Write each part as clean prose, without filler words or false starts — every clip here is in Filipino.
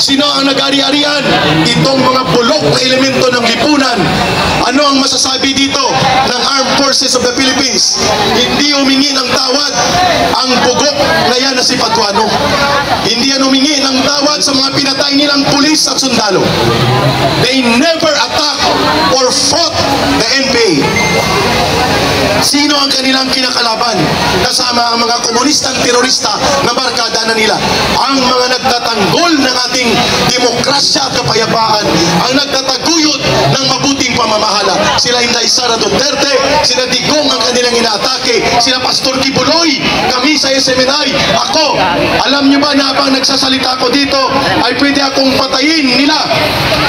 Sino ang nag-ari-arian? Itong mga bulok na elemento ng lipunan. Ano ang masasabi dito ng Armed Forces of the Philippines? Hindi humingi ng tawad ang bugok na yan na si Patuano. Hindi yan humingi ng tawad sa mga pinatay nilang pulis at sundalo. They never attacked or fought the NPA. Sino ang kanilang kinakalaban? Kasama ang mga komunistang terorista na barkada na nila. Ang mga nagtatanggol ng ating demokrasya at kapayapaan, ang nagtataguyod ng mabuting pamamahala. Sila Inday Sara Duterte, sila Digong ang kanilang inaatake, sila Pastor Kibuloy, kami sa SMNI, ako. Alam nyo ba na habang nagsasalita ko dito, ay pwede akong patayin nila.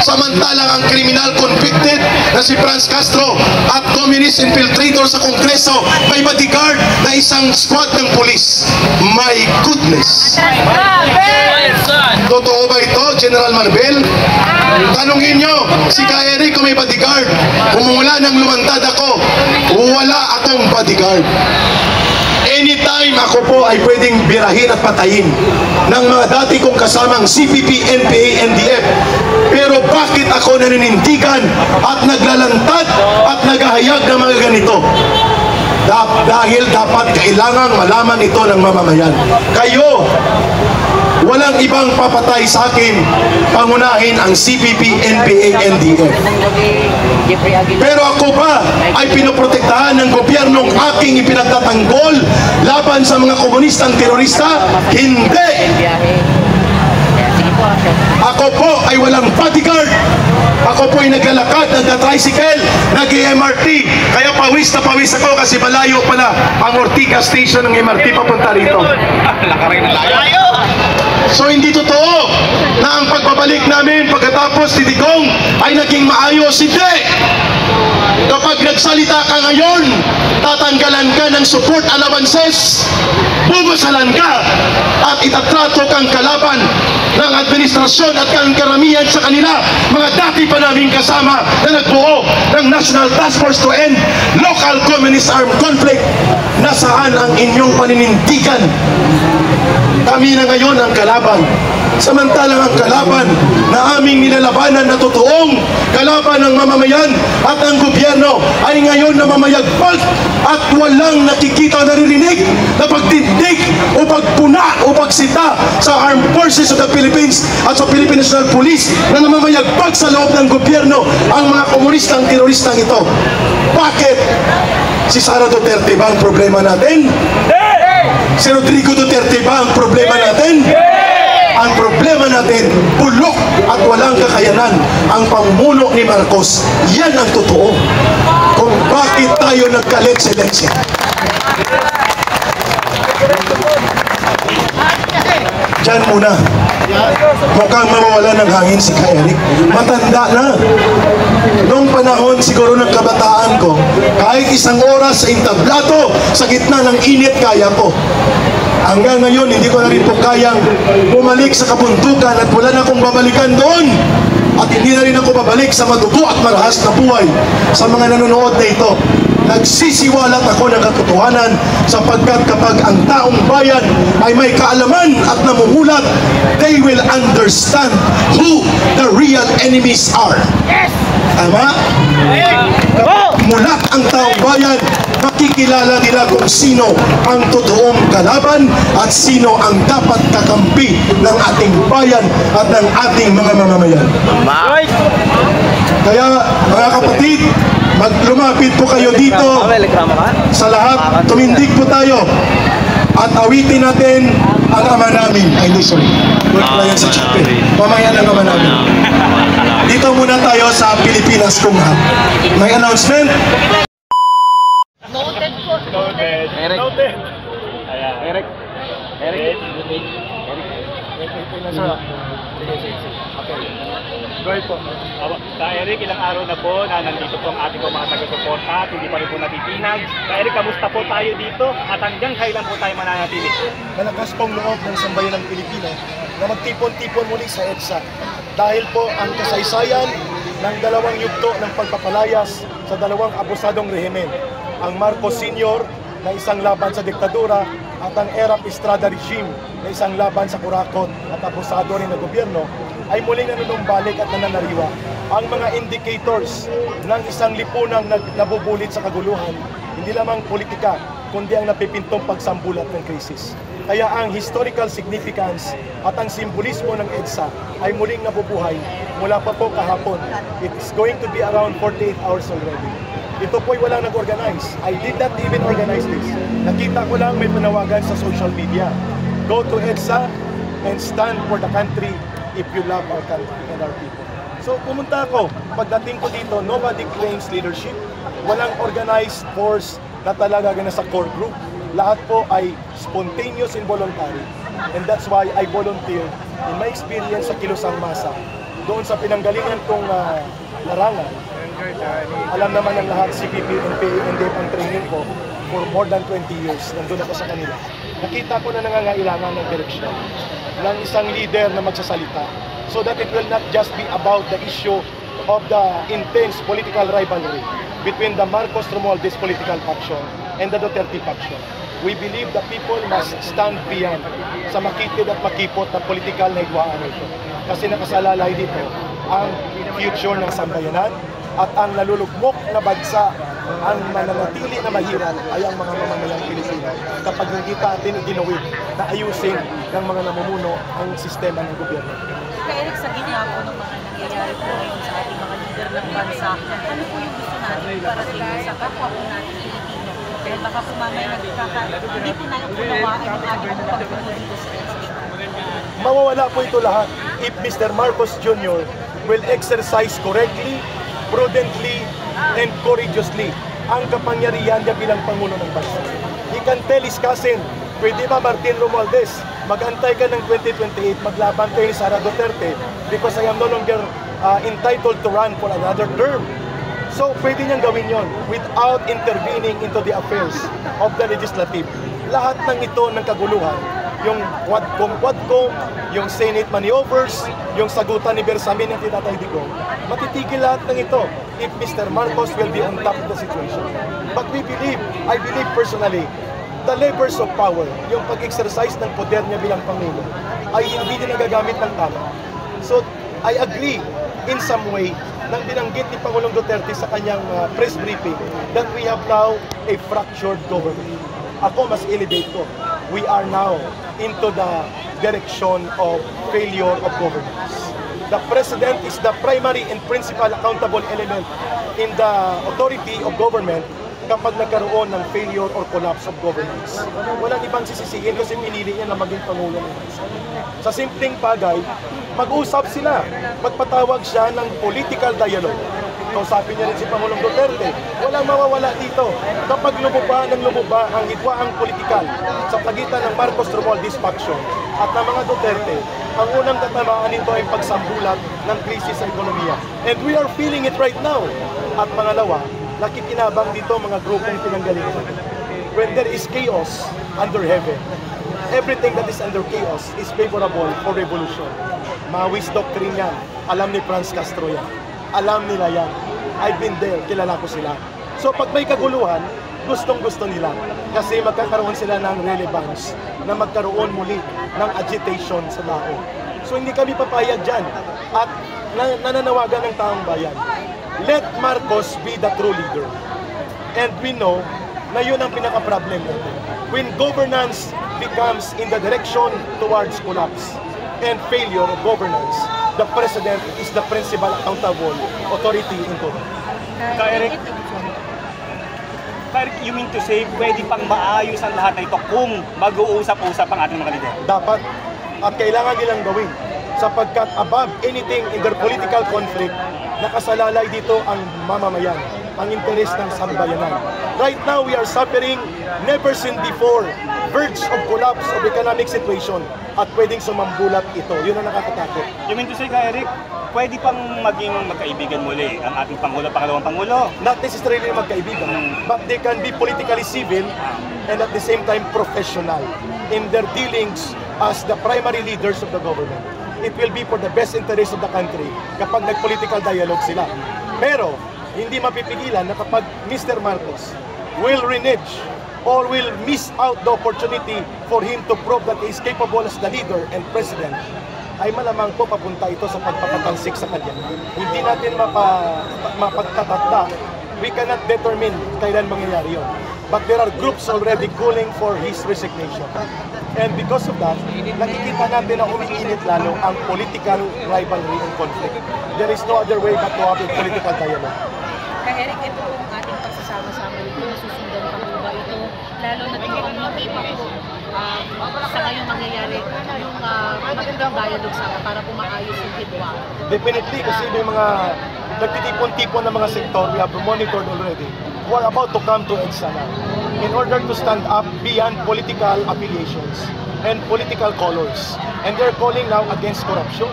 Samantalang ang criminal convicted na si Franz Castro at communist infiltrator sa Kongreso, may bodyguard na isang squad ng pulis. My goodness! Totoo ba ito, General Marbel? Tanungin nyo, si Eric kung may bodyguard. Umula nang lumantad ako, wala akong bodyguard. Anytime ako po ay pwedeng birahin at patayin ng mga dati kong kasamang CPP, NPA, NDF. Pero bakit ako naninindigan at naglalantad at naghahayag ng mga ganito? Dahil dapat kailangang malaman ito ng mamamayan. Kayo, walang ibang papatay sa akin, pangunahin ang CPP, NPA, NDF. Pero ako pa ay pinoprotektahan ng gobyernong aking ipinagtatanggol laban sa mga komunistang terorista? Hindi! Ako po ay walang bodyguard. Ako po ay naglalakad, nagka-tricycle, nag-MRT. Kaya pawis na pawis ako kasi malayo pala ang Ortiga Station ng MRT papunta rito. So hindi totoo na ang pagbabalik namin pagkatapos ni Digong ay naging maayos. Hindi! Kapag nagsalita ka ngayon, tatanggalan ka ng support allowances, bubusalan ka at itatrato kang kalaban ng administrasyon at kang karamihan sa kanila, mga dati pa namin kasama na nagbuo ng National Task Force to End Local Communist Armed Conflict. Nasaan ang inyong paninindigan? Kami na ngayon ang kalaban. Samantalang ang kalaban na aming nilalabanan na totoong kalaban ng mamamayan at ang gobyerno ay ngayon na mamayagpag at walang nakikita naririnig na pagtindig o pagpuna o pagsita sa Armed Forces of the Philippines at sa Philippine National Police na namamayagpag sa loob ng gobyerno ang mga komunistang teroristang ito. Bakit? Si Sara Duterte ba ang problema natin? Si Rodrigo Duterte ba ang problema natin? Ang problema natin, bulok at walang kakayanan ang pamumuno ni Marcos. Yan ang totoo kung bakit tayo nagka-lex-election. Diyan muna. Mukhang mawawala ng hangin si Eric. Matanda na. Noong panahon siguro ng kabataan ko, kahit isang oras sa entablado, sa gitna ng init, kaya ko. Hanggang ngayon, hindi ko na rin po kayang bumalik sa kabundukan at wala na akong babalikan doon. At hindi na rin ako babalik sa madugo at marahas na buhay sa mga nanonood na ito. Nagsisiwalat ako ng katotohanan sapagkat kapag ang taong bayan ay may kaalaman at namumulat, they will understand who the real enemies are. Tama? Mulat ang taong bayan, makikilala nila kung sino ang totoong kalaban at sino ang dapat kakampi ng ating bayan at ng ating mga mamamayan. Kaya mga kapatid, lumapit po kayo dito sa lahat, tumindig po tayo at awitin natin ang Ama Namin. Ay, hindi, sorry. Wala yan sa chat eh. Mamaya ang Ama Namin. Dito muna tayo sa Pilipinas kung may announcement. Noted po. Noted. Eric. Noted. Eric. Eric. Go ahead po. Ka Eric, ilang araw na po na nandito po ang ating mga taga-suporta at hindi pa rin po natitinag. Ka Eric, kamusta po tayo dito at hanggang kailan po tayo mananatili? Malakas pong loob ng sambayan ng Pilipino na magtipon-tipon muli sa EDSA dahil po ang kasaysayan ng dalawang yugto ng pagpapalayas sa dalawang abusadong rehimen, ang Marcos Sr. na isang laban sa diktadura at ang Erap Estrada regime na isang laban sa kurakot at abusado rin na gobyerno ay muling nanunumbalik at nananariwa ang mga indicators ng isang lipunang nabubulit sa kaguluhan, hindi lamang politika, kundi ang napipintong pagsambulat ng krisis. Kaya ang historical significance at ang simbolismo ng EDSA ay muling nabubuhay mula pa po kahapon. It's going to be around 48 hours already. Ito po'y walang nag-organize. I did not even organize this. Nakita ko lang may panawagan sa social media. Go to EDSA and stand for the country if you love our country and our people. So pumunta ako. Pagdating ko dito, nobody claims leadership. Walang organized force na talaga sa core group. Lahat po ay spontaneous and voluntary. And that's why I volunteer in my experience sa Kilusang Masa. Doon sa pinanggalingan kong larangan, alam naman ng lahat, CPP and PNDF ang training ko for more than 20 years. Nandun ako sa kanila. Nakita ko na nangangailangan ng direksyon ng isang leader na magsasalita so that it will not just be about the issue of the intense political rivalry between the Marcos Romualdez political faction and the Duterte faction. We believe the people must stand beyond sa makitid at makipot na political na hidwaan nito. Kasi nakasalalay dito ang future ng sambayanan at ang nalulugmok na bansa, ang mananatili na mahirap ay ang mga mamamayang Pilipino kapag hindi natin iginawid na ayusin ng mga namumuno ang sistema ng gobyerno. Kaya Eric, sa gitna po ng mga nangyayari po ngayon sa ating mga leader ng bansa, ano po yung gusto natin para sa kapwa po natin Pilipino? Dahil baka po mamaya hindi po natin unawaan ang ating pagpunod dito sa EDSA. Mawawala po ito lahat if Mr. Marcos Jr. will exercise correctly, prudently, and courageously ang kapangyarihan niya bilang Pangulo ng Bansa. He can tell his cousin, pwede ba Martin Romualdez, mag-antay ka ng 2028, maglaban kayo ni Sara Duterte because I am no longer entitled to run for another term. So, pwede niyang gawin yon without intervening into the affairs of the legislative. Lahat ng ito ng kaguluhan, yung Quadcom, yung Senate maneuvers, yung sagutan ni Bersamin ng Tinatay Digong, matitigil lahat ng ito if Mr. Marcos will be on top of the situation. But we believe, I believe personally, the levers of power, yung pag-exercise ng poder niya bilang Pangulo, ay hindi niya nagagamit ng tama. So, I agree in some way nang binanggit ni Pangulong Duterte sa kanyang press briefing that we have now a fractured government. Ako mas elevate ko. We are now into the direction of failure of governance. The President is the primary and principal accountable element in the authority of government kapag nagkaroon ng failure or collapse of governance. Walang ibang sisisihin kasi pinili niya na maging Pangulo ng bansa. Sa simpleng bagay, mag-usap sila. Magpatawag siya ng political dialogue. Kausapin niya rin si Pangulong Duterte. Walang mawawala dito. Kapag lumuba ang hidwaang politikal sa pagitan ng Marcos Romualdez faction at ng mga Duterte, ang unang tatamaan nito ay pagsambulat ng krisis sa ekonomiya. And we are feeling it right now. At pangalawa, nakikinabang dito mga grupong pinanggalingan. When there is chaos under heaven, everything that is under chaos is favorable for revolution. Maoist doctrine yan. Alam ni Franz Castro yan. Alam nila yan. I've been there. Kilala ko sila. So pag may kaguluhan, gustong-gusto nila. Kasi magkakaroon sila ng relevance na magkaroon muli ng agitation sa tao. So hindi kami papayag dyan. At nananawagan ng taong bayan. Let Marcos be the true leader. And we know na yun ang pinaka-problem natin. When governance becomes in the direction towards collapse and failure of governance, the President is the principal accountable authority in government. Eric, you mean to say, pwede pang maayos ang lahat na ito kung mag-uusap-usap ang ating mga lider? Dapat at kailangan nilang gawin sapagkat above anything in their political conflict, nakasalalay dito ang mamamayan, ang interes ng sambayanan. Right now, we are suffering never seen before, verge of collapse of economic situation at pwedeng sumambulat ito. Yun ang nakakatakot. You mean to say, Eric, pwede pang maging magkaibigan muli ang ating Pangulo, pangalawang Pangulo? Not necessarily magkaibigan, but they can be politically civil and at the same time professional in their dealings as the primary leaders of the government. It will be for the best interest of the country kapag nag-political dialogue sila. Pero, hindi mapipigilan na kapag Mr. Marcos will renege or will miss out the opportunity for him to prove that he is capable as the leader and president, ay malamang po papunta ito sa pagpapatansik sa kanya. Hindi natin mapagtatatda. We cannot determine kailan mangyayari yun. But there are groups already calling for his resignation. And because of that, nakikita natin na umiinit lalo ang political rivalry and conflict. There is no other way but to have a political dialogue. Kaya Eric, ito po ang ating pagsasama-sama ito, nasusundan pa po ba ito? Lalo na ito ang hindi pa po sa ngayong mangyayari yung magandang dialogue sana para po maayos yung hitwa. Definitely, kasi may mga nagtitipon-tipon ng mga sektor, we have monitored already, who are about to come to EDSA now in order to stand up beyond political affiliations and political colors. And they're calling now against corruption,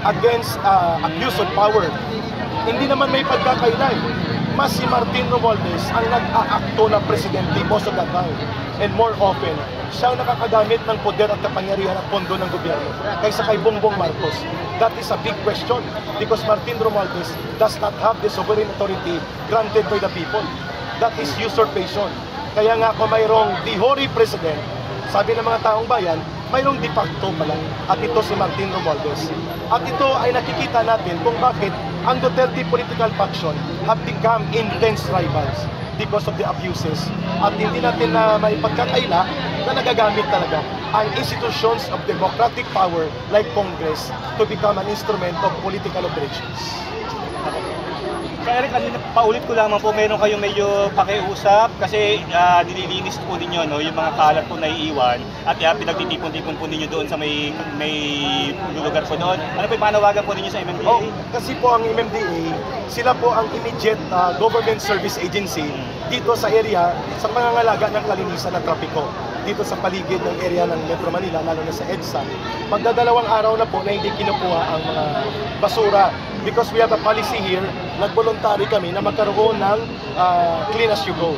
against abuse of power. Hindi naman may pagkakailay. Mas si Martin Romualdez ang nag-aakto na presidente most of the time. And more often, siya ang nakakagamit ng poder at kapangyarihan at pondo ng gobyerno kaysa kay Bongbong Marcos. That is a big question because Martin Romualdez does not have the sovereign authority granted by the people. That is usurpation. Kaya nga kung mayroong di hoary president, sabi ng mga taong bayan, mayroong de facto pala at ito si Martin Romualdez. At ito ay nakikita natin kung bakit ang Duterte political faction have become intense rivals because of the abuses at hindi natin na may pagkakaila na nagagamit talaga ang institutions of democratic power like Congress to become an instrument of political operations. Kaya Eric, kanina paulit ko lamang po, meron kayong medyo pakiusap kasi nililinis po ninyo no, yung mga kalat po na iiwan at pinagtitipon-tipon po ninyo doon sa may lugar po doon. Ano po yung panawagan po ninyo sa MMDA? Oh, kasi po ang MMDA, sila po ang immediate government service agency dito sa area sa pangangalaga ng kalinisan ng trapiko dito sa paligid ng area ng Metro Manila, lalo na sa EDSA. Magdadalawang araw na po na hindi kinukuha ang mga basura because we have a policy here, nag-voluntary kami na magkaroon ng clean as you go.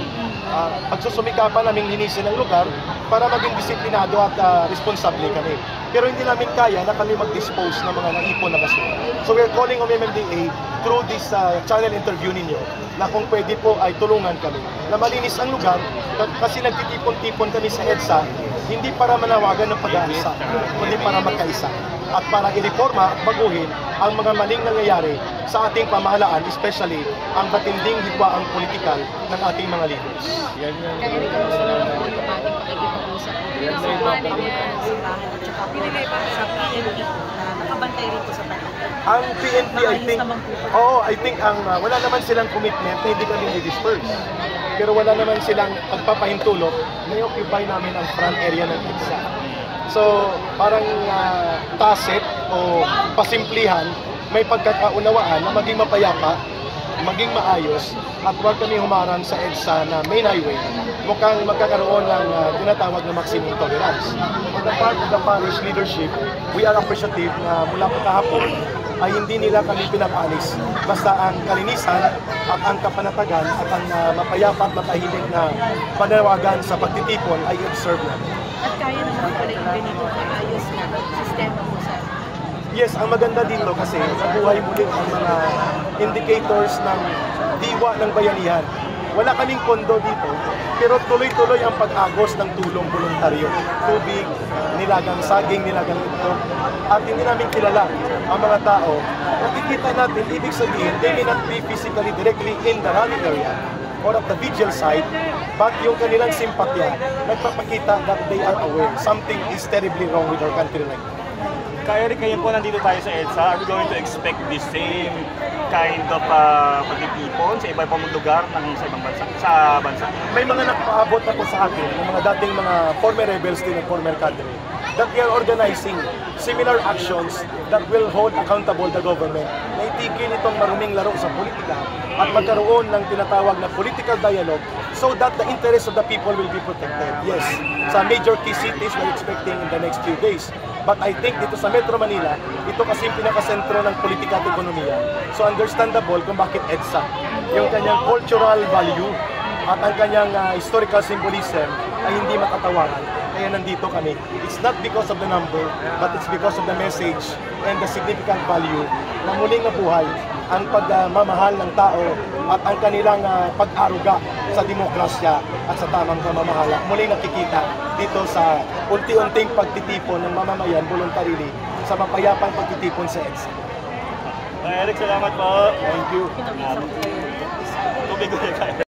Pagsusumikapan naming linisin ang lugar para maging disiplinado at responsable kami. Pero hindi namin kaya na kami mag-dispose ng mga naipon na basura. So we're calling on MMDA through this channel interview ninyo na kung pwede po ay tulungan kami na malinis ang lugar kasi nagtitipon-tipon kami sa EDSA hindi para manawagan ng pag-aasa, kundi para magkaisa at para i-reforma at baguhin ang mga maling nangyayari sa ating pamahalaan, especially ang batinding hidwaang politikal ng ating mga leaders. Kaya Eric, gusto naman po yung ating pakikipag-usap sa pamamayan ng simbahan at saka po sa PNP na nakabantay rin po sa paligid. Ang PNP, I think wala naman silang commitment na hindi kami i-disperse. Pero wala naman silang pagpapahintulot na i-occupy namin ang front area ng EDSA. So, parang tacit o pasimplihan, may pagkakaunawaan na maging mapayapa, maging maayos, at huwag kami humarang sa EDSA na main highway. Mukhang magkakaroon ng tinatawag na maximum tolerance. On the part of the parish leadership, we are appreciative na mula pa kahapon ay hindi nila kami pinapalis. Basta ang kalinisan at ang kapanatagan at ang mapayapa at matahimik na panawagan sa pagtitipon ay observe namin. At kaya naman pala yung ganito maayos na sistema po sa Yes, ang maganda dito kasi nabuhay muli ang mga indicators ng diwa ng bayanihan. Wala kaming pondo dito, pero tuloy-tuloy ang pag-agos ng tulong voluntaryo. Tubig, nilagang saging, nilagang itlog, at hindi namin kilala ang mga tao. Nakikita natin, ibig sabihin, they may not be physically directly in the rally area or at the vigil site, but yung kanilang simpatya, nagpapakita that they are aware something is terribly wrong with our country right now. Kaya Eric, ngayon po nandito tayo sa EDSA, are we going to expect the same kind of pagtitipon sa iba-ibang lugar ng sa ibang bansa? Sa bansa? May mga nagpaabot na po sa akin, yung mga dating mga former rebels din at former cadre, that we are organizing similar actions that will hold accountable the government na itigil itong maruming laro sa politika at magkaroon ng tinatawag na political dialogue so that the interests of the people will be protected. Yes, sa major key cities we're expecting in the next few days. But I think dito sa Metro Manila, ito kasi yung pinakasentro ng politika at ekonomiya. So understandable kung bakit EDSA. Yung kanyang cultural value at ang kanyang historical symbolism ay hindi matatawaran. kaya nandito kami. It's not because of the number, but it's because of the message and the significant value na muling nabuhay ang pagmamahal ng tao at ang kanilang pag-aruga sa demokrasya at sa tamang pamamahala. Muling nakikita dito sa unti-unting pagtitipon ng mamamayan voluntarily sa mapayapang pagtitipon sa EDSA. Eric, salamat po. Thank you. Pinag-isang kayo. Tubig ulit tayo.